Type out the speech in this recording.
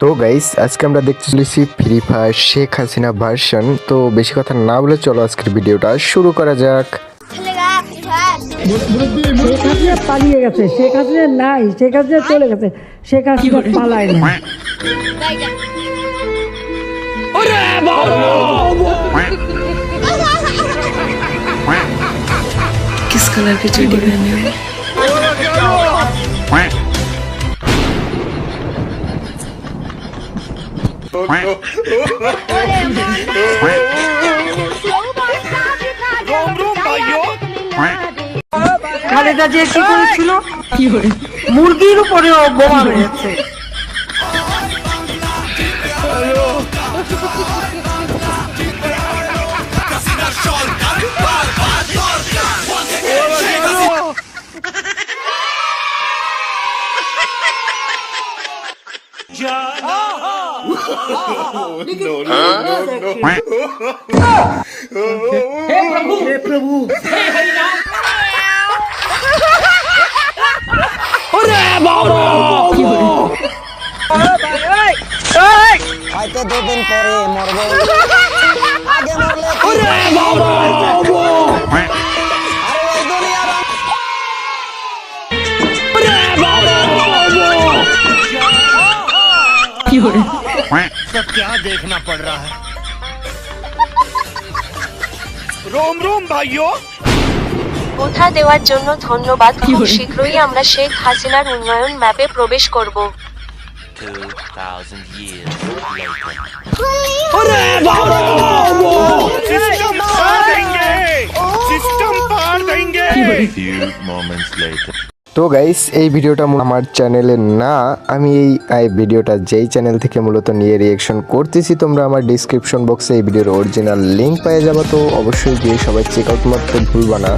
তো গাইস আজকে আমরা দেখতে চলেছি free fire Sheikh Hasina version. তো বেশি কথা না বলে চলো আজকের ভিডিওটা শুরু করা যাক। শেখ হাসিনা পালিয়ে গেছে, শেখ হাসিনা নাই, শেখ হাসিনা চলে গেছে, শেখ হাসিনা পালায় না। किस कलर की चड्डी पहनी हो? খালেদা যে কি করেছিল, মুরগির উপরে বোমা মেরেছে। हे प्रभु হয়তো দুদিন পরে মরবো, আগে মরলে আরে ওই দুনিয়ার सब क्या देखना पड़ रहा है। रोम रोम भाइयों, কোথা দেওয়ার জন্য ধন্যবাদ। খুব শীঘ্রই আমরা শেখ হাসিনার উন্নয়ন ম্যাপে প্রবেশ করব। 2000 years later. सिस्टम पार देंगे, सिस्टम पार देंगे। Few moments later. তো গাইস এই ভিডিওটা আমার চ্যানেলে না, আমি এই ভিডিওটা যেই চ্যানেল থেকে মূলত নিয়ে রিয়াকশন করতেছি, তোমরা আমার ডিসক্রিপশন বক্সে এই ভিডিওর অরিজিনাল লিঙ্ক পেয়ে যাবে। তো অবশ্যই গিয়ে সবাই চেক আউট করতে ভুলবা না।